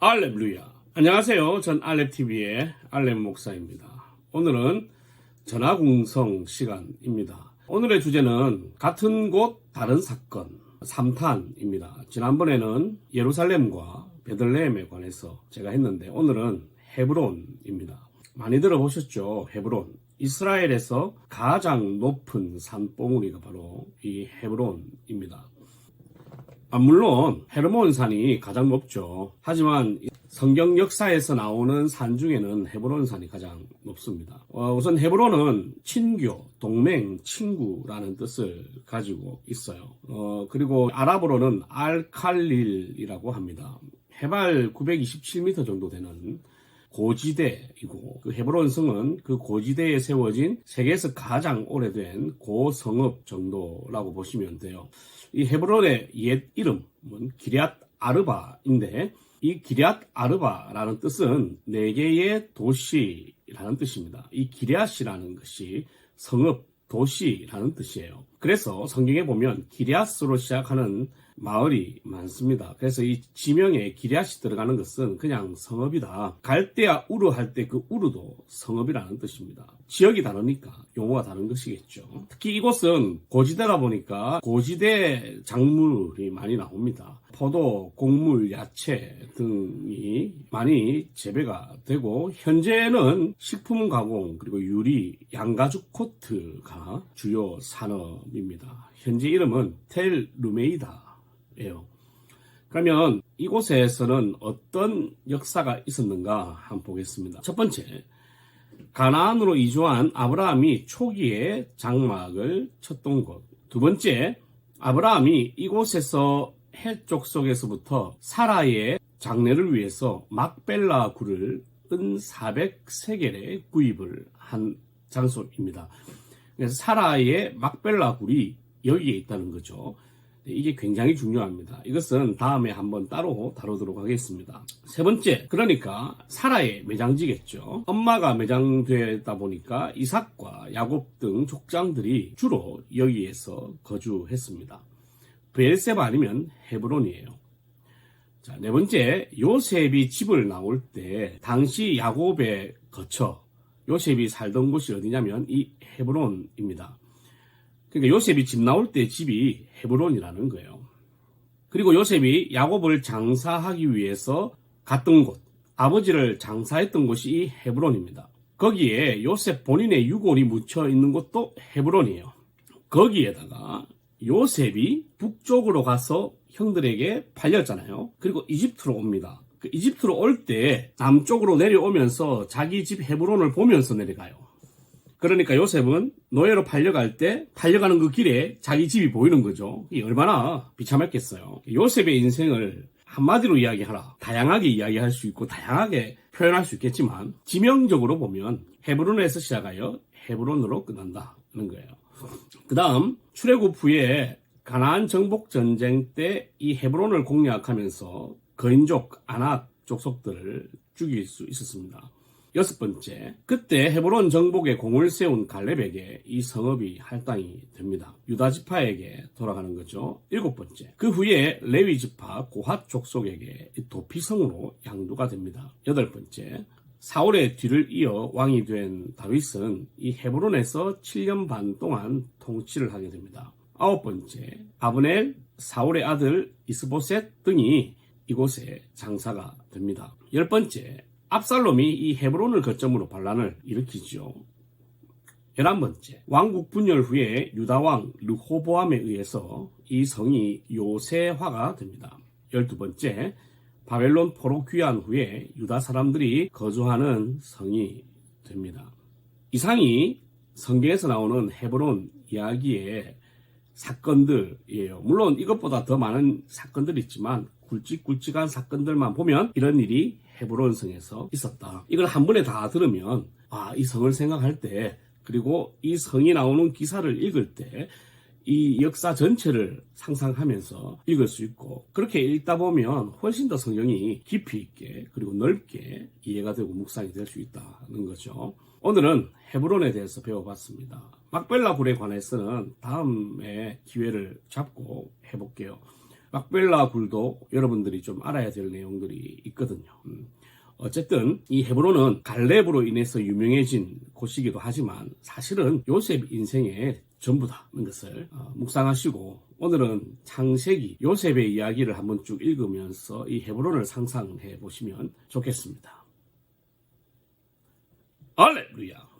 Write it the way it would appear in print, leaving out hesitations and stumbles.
알렙루야. 안녕하세요. 전 알렙TV의 알렙 목사입니다. 오늘은 전화궁성 시간입니다. 오늘의 주제는 같은 곳 다른 사건 3탄입니다. 지난번에는 예루살렘과 베들레헴에 관해서 제가 했는데 오늘은 헤브론입니다. 많이 들어보셨죠? 헤브론. 이스라엘에서 가장 높은 산봉우리가 바로 이 헤브론입니다. 물론 헤르몬산이 가장 높죠. 하지만 성경 역사에서 나오는 산 중에는 헤브론산이 가장 높습니다. 우선 헤브론은 친교, 동맹, 친구라는 뜻을 가지고 있어요. 그리고 아랍어로는 알칼릴이라고 합니다. 해발 927m 정도 되는 고지대이고, 그 헤브론 성은 그 고지대에 세워진 세계에서 가장 오래된 고성읍 정도라고 보시면 돼요. 이 헤브론의 옛 이름은 기럇 아르바인데, 이 기럇 아르바라는 뜻은 네 개의 도시라는 뜻입니다. 이 기럇이라는 것이 성읍, 도시라는 뜻이에요. 그래서 성경에 보면 기럇으로 시작하는 마을이 많습니다. 그래서 이 지명에 기럇이 들어가는 것은 그냥 성읍이다. 갈대아 우르 할 때 그 우르도 성읍이라는 뜻입니다. 지역이 다르니까 용어가 다른 것이겠죠. 특히 이곳은 고지대다 보니까 고지대 작물이 많이 나옵니다. 포도, 곡물, 야채 등이 많이 재배가 되고, 현재는 식품 가공 그리고 유리, 양가죽 코트가 주요 산업입니다. 현재 이름은 텔 루메이다 예요. 그러면 이곳에서는 어떤 역사가 있었는가 한번 보겠습니다. 첫 번째, 가나안으로 이주한 아브라함이 초기에 장막을 쳤던 곳. 두 번째, 아브라함이 이곳에서 해쪽 속에서부터 사라의 장례를 위해서 막벨라 굴을 은 400세겔에 구입을 한 장소입니다. 그래서 사라의 막벨라 굴이 여기에 있다는 거죠. 이게 굉장히 중요합니다. 이것은 다음에 한번 따로 다루도록 하겠습니다. 세 번째, 그러니까 사라의 매장지겠죠. 엄마가 매장되다 보니까 이삭과 야곱 등 족장들이 주로 여기에서 거주했습니다. 베엘세바 아니면 헤브론이에요. 자, 네 번째, 요셉이 집을 나올 때 당시 야곱에 거쳐 요셉이 살던 곳이 어디냐면 이 헤브론입니다. 그러니까 요셉이 집 나올 때 집이 헤브론이라는 거예요. 그리고 요셉이 야곱을 장사하기 위해서 갔던 곳, 아버지를 장사했던 곳이 이 헤브론입니다. 거기에 요셉 본인의 유골이 묻혀 있는 곳도 헤브론이에요. 거기에다가 요셉이 북쪽으로 가서 형들에게 팔렸잖아요. 그리고 이집트로 옵니다. 그 이집트로 올 때 남쪽으로 내려오면서 자기 집 헤브론을 보면서 내려가요. 그러니까 요셉은 노예로 팔려갈 때 팔려가는 그 길에 자기 집이 보이는 거죠. 이게 얼마나 비참했겠어요. 요셉의 인생을 한마디로 이야기하라. 다양하게 이야기할 수 있고 다양하게 표현할 수 있겠지만 지명적으로 보면 헤브론에서 시작하여 헤브론으로 끝난다는 거예요. 그 다음 출애굽 후에 가나안 정복 전쟁 때 이 헤브론을 공략하면서 거인족 아낙 족속들을 죽일 수 있었습니다. 여섯 번째, 그때 헤브론 정복에 공을 세운 갈렙에게 이 성읍이 할당이 됩니다. 유다 지파에게 돌아가는 거죠. 일곱 번째, 그 후에 레위 지파 고핫 족속에게 도피성으로 양도가 됩니다. 여덟 번째, 사울의 뒤를 이어 왕이 된 다윗은 이 헤브론에서 7년 반 동안 통치를 하게 됩니다. 아홉 번째, 아브넬, 사울의 아들 이스보셋 등이 이곳에 장사가 됩니다. 열 번째, 압살롬이 이 헤브론을 거점으로 반란을 일으키죠. 11번째, 왕국 분열 후에 유다왕 르호보암에 의해서 이 성이 요새화가 됩니다. 12번째, 바벨론 포로 귀환 후에 유다 사람들이 거주하는 성이 됩니다. 이상이 성경에서 나오는 헤브론 이야기의 사건들이에요. 물론 이것보다 더 많은 사건들이 있지만 굵직굵직한 사건들만 보면 이런 일이 헤브론 성에서 있었다. 이걸 한 번에 다 들으면 이 성을 생각할 때, 그리고 이 성이 나오는 기사를 읽을 때 이 역사 전체를 상상하면서 읽을 수 있고, 그렇게 읽다 보면 훨씬 더 성경이 깊이 있게 그리고 넓게 이해가 되고 묵상이 될 수 있다는 거죠. 오늘은 헤브론에 대해서 배워봤습니다. 막벨라 굴에 관해서는 다음에 기회를 잡고 해볼게요. 막벨라 굴도 여러분들이 좀 알아야 될 내용들이 있거든요. 어쨌든 이 헤브론은 갈렙으로 인해서 유명해진 곳이기도 하지만 사실은 요셉 인생의 전부다는 것을 묵상하시고 오늘은 창세기 요셉의 이야기를 한번 쭉 읽으면서 이 헤브론을 상상해 보시면 좋겠습니다. 할렐루야.